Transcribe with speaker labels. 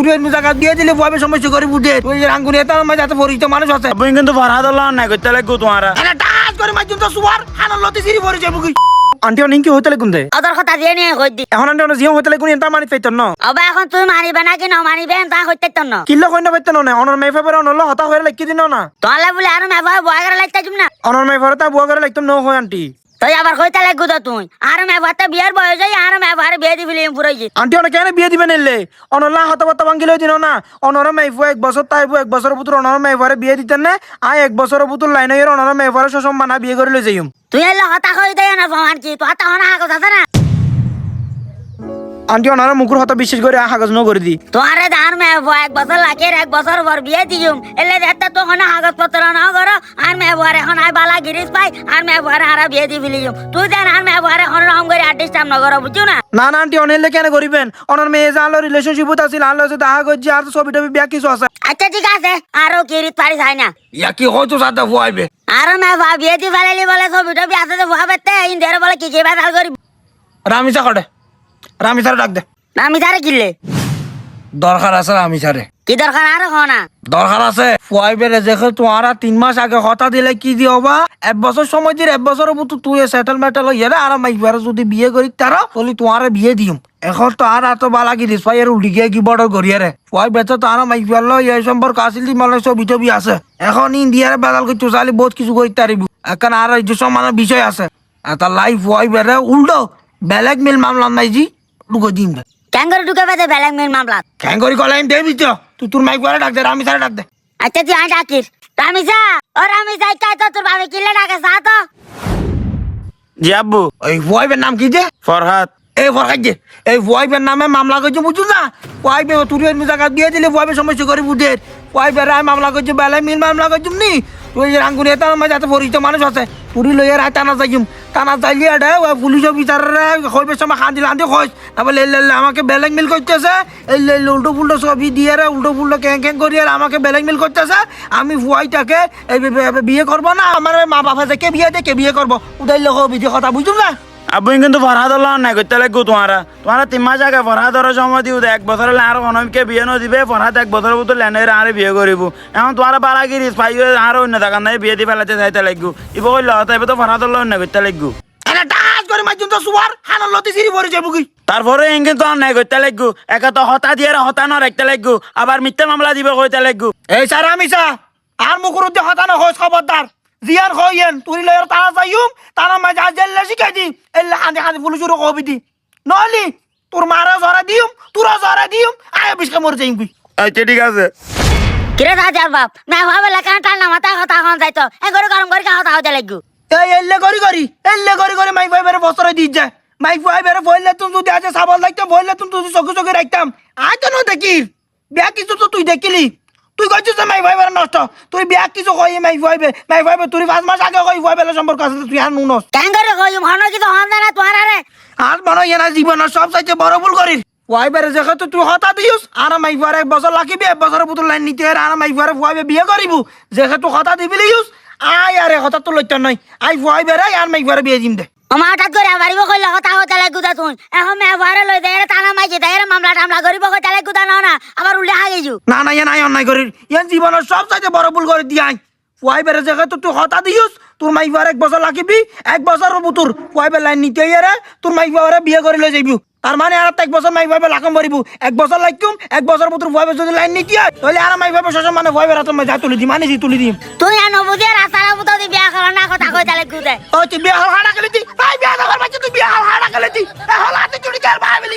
Speaker 1: তুই অন্য জায়গা দিয়ে দিলে বয়বে সমস্যা করে বুঝে তুই রাঙ্গুনি এটা আমার যাতে পরিচিত মানুষ আছে
Speaker 2: আব্বু কিন্তু ফরহাদ আল্লাহ নাই করতে লাগবো তোমারা
Speaker 1: এটা টাচ করে মাইজুন তো সুয়ার হানার লতি সিরি পরিচে বুকি
Speaker 2: আন্টি অনেক কি হইতে লাগুন দে
Speaker 3: ওদের কথা দিয়ে নিয়ে কই দি
Speaker 2: এখন আন্টি অনেক জিও হইতে লাগুন এটা মানি পাইতেন না
Speaker 3: অবা এখন তুই মানিবে নাকি না মানিবে তা হইতে তো না
Speaker 2: কিল্লা কইনা পাইতেন না অনর মাই ফেবার অনর হতা হয়ে লাকি দিন না
Speaker 3: তোলে বলে আর মে ভাই বয় করে লাগতে না
Speaker 2: অনর মাই ফেবার তা বুয়া করে লাইতাম ন হয় আন্টি
Speaker 3: তুই আবার কইতে লাগু তো তুই আর মে ভাতে বিয়ার বয়স যাই আর মে ভারে বিয়ে দি ফিলিম পুরাই জি
Speaker 2: আন্টি অনেক কেন বিয়ে দিবেন এলে অনলা হতা বতা ভাঙ্গিলে দিন না অনর মাই ফু এক বছর তাইবো এক বছর পুত্র অনর মাই ফারে বিয়ে দিতেন না আই এক বছর পুত্র লাইন এর অনর মাই ফারে সসম বানা বিয়ে করে লই যাইম
Speaker 3: তুই এলে হতা কই দেয় না ভগবান কি তো হতা হনা কথা না
Speaker 2: আন্টি অনর মুকুর হতা বিশ্বাস করে কাগজ ন করে দি
Speaker 3: তোরে ধার মে এক বছর লাগে এক বছর ভর বিয়ে দিম এলে দেখতে তো হনা কাগজ পত্র না করো আর মে ভর এখন আই বালা গিরিস পাই আর মে ভর আর বিয়ে দি ফিলিম তুই দেন আর মে ভর এখন রকম করে আর্টিস্ট আম না করো বুঝছো না
Speaker 2: না না আন্টি অনেলে কেন করিবেন অনর মেয়ে জানলো রিলেশনশিপ আছিল আনলো যে দেখা করছি আর ছবি টবি বিয়া কিছু আছে
Speaker 3: আচ্ছা ঠিক আছে আরো কিরিত পারি যায় না
Speaker 1: ইয়া কি হয়তো সাথে ফুয়াইবে
Speaker 3: আর মে ভা বিয়ে দি ফেলালি বলে ছবি টবি আছে তো ভুয়া বেতে ইন্দের বলে কি বেতাল করি
Speaker 1: রামিসা কটে রামিসারে ডাক দে
Speaker 3: আমি তারে কিনলে
Speaker 1: দরকার আছে রামিসারে
Speaker 3: কি দরকার আর হনা
Speaker 1: দরকার আছে ফুয়াইবে দেখে তোমারা 3 মাস আগে কথা দিলে কি দি হবা 1 বছর সময় দিয়ে 1 বছরের মতো তুই সেটেল মেটেল হইয়া আর মাইবারে যদি বিয়ে করি তারা বলি তোমারে বিয়ে দিম এখন তো আর এত বালা কি দিস ভাইয়ের উল্টি গিয়ে কি বড় করিয়ারে ফুয়াইবে তো আর মাইবার লো এই সম্পর্ক আসিল মানে ছবি টবি আছে এখন ইন্ডিয়ারে বেদাল করতে চাইলে বহুত কিছু করতে পারিব এখন আর এই যে সমানের বিষয় আছে এটা লাইফ ফুয়াইবে উল্টো বেলেগ মিল মামলা নাই জি লুকো দিন
Speaker 3: কেন করে ঢুকে পেতে বেলেগ মেল মামলা
Speaker 1: কেন করি কলাইম দেবি তো তুই তোর মাইবারে ডাক দে রামিসারে ডাক দে
Speaker 3: আচ্ছা তুই আই ডাকিস রামিসা ও রামিসা তাই তো তোর ভাবে কিলে ডাকে সা তো
Speaker 2: জি আব্বু
Speaker 1: ওই ফুয়াইবের নাম কি যে
Speaker 2: ফরহাদ
Speaker 1: এই ফরকাই যে এই ফুয়াইবের নামে মামলা করছে বুঝছো না ফুয়াইবে তুই অন্য জায়গা দিয়ে দিলে ফুয়াইবে সমস্যা করি বুঝে ফুয়াইবে রায় মামলা করছে বেলায় মিল মামলা করছুম নি তুই রাঙ্গুনি এটা আমার যাতে পরিচিত মানুষ আছে পুরি লইয়া রায় টানা যাইম টানা যাইলে এটা পুলিশ অফিসাররা হইবে সময় খান্দি লান্দি খোঁজ তারপর আমাকে বেলেগ মিল করতেছে এই উল্টো ফুল্টো ছবি দিয়ে উল্টো ফুল্টো ক্যাং ক্যাং করিয়ে আমাকে বেলেগ মিল করতেছে আমি ফুয়াইটাকে এই বিয়ে করবো না আমার মা বাবা থেকে বিয়ে দেখে বিয়ে করবো উদাইল বিধি কথা বুঝুম না
Speaker 2: আব্বু কিন্তু ফরহাদ আল্লাহ নাই করতে লাগবো তোমারা 3 মাস আগে ফরহাদ ধরার সময় দিও 1 বছর আর অনমকে বিয়ে ন দিবে ফরহাদ 1 বছর মতো লেনের আর বিয়ে করিব এখন তোমারা বালাগিরি পাই আর অন্য টাকা নাই বিয়ে দি ফেলাতে চাইতে লাগবো ইব কইল তাইবে তো ফরহাদ আল্লাহ নাই করতে লাগবো
Speaker 1: এটা টাচ করে মাইজুন তো সুয়ার হানার লতি সিরি পরিচে বুকি
Speaker 2: তারপরে এঙ্গে তো আর নাই করতে লাগবো একা তো হতা দিয়ে হতা ন রাখতে লাগবো আবার মিথ্যা মামলা দিবে কইতে লাগবো
Speaker 1: এই স্যার আমিসা আর মুখরুদ্দে হতানো হোস খবরদার জিয়ার হইয়েন তুই লয়ের তারা যাইম তারা মাঝে জেলে শিখাই দিম এলে হাঁদি হাঁদি পুলিশেরও কবি দি নলি তোর মারা জরা দিম তোরা জরা দিম আয় বিষ্কা মরে যাইম তুই
Speaker 2: আচ্ছা ঠিক আছে
Speaker 3: কিরে রাজার বাপ না ভাবে লেখা টানা মাথা কথা হন যাইতো এ করে গরম করে কথা হতে লাগু
Speaker 1: এই এলে করি মাই ভাই বেরে বছরে দি যায় মাই ভাই বেরে বললে তুমি যদি আজ সাবল লাগতো বললে তুমি তুই চোখে চোখে রাখতাম আয় তো না দেখি বিয়া কিছু তো তুই দেখিলি তুই কইছিস যে মাই ভাই বেরে নষ্ট তুই বিয়া কিছু কই মাই ভাইবে তুই 5 মাস আগে কই ভাই বেলে সম্পর্ক আছে তুই আর নুনস
Speaker 3: কেন করে কইম হন কি তো হন না তোর আরে
Speaker 1: আর মনে হয় না জীবনের সব চাইতে বড় ভুল করিস ওয়াইবারে যেহেতু তুই হতা দিস আর মাইবারে 1 বছর লাগিবি 1 বছরের পুতুল লাইন নিতে আর মাইবারে ফুয়াইবে বিয়ে করিব যেহেতু হতা দিবিলি ইউস আয় আরে হতা তো লইতে নাই আই ফুয়াইবারে আর মাইবারে বিয়ে দিম দে
Speaker 3: আমার হঠাৎ করে বাড়িব কইলে কথা হতে লাগু তা তুই এখন মে ভারে লই দেরে টানা মাইছে দেরে মামলা টামলা করিব কইতে লাগু তা না আবার উল্টে হাগেজু
Speaker 1: না না নাই অন্যায় করিস ইয়ান জীবনের সব চাইতে বড় ভুল করে দিয়াই ফুয়াইবারে যেহেতু তুই হতা দিস তোর মাইবারে 1 বছর লাগিবি 1 বছরের পুতুর ফুয়াইবার লাইন নিতে আরে তোর মাইবারে বিয়ে করে লই যাইবি তার মানে আর 1 বছর মাই ভাইবে লাকম ভরিব 1 বছর লাইকুম 1 বছর পুত্র ভাইবে যদি লাইন নিতে হয় তাহলে আর মাই ভাইবে সসম মানে ভাইবে রাত মে যা তুলি দি মানে জি তুলি দিম
Speaker 3: তুই আর নবুদে রাস্তার মতো দি বিয়া করা না কথা কইতে লাগু দে
Speaker 1: ও তুই বিয়া হাড়া গেলি তুই ভাই বিয়া কর বাচ্চা তুই বিয়া হাড়া গেলি তুই হলা তুই চুরি কর ভাই বলি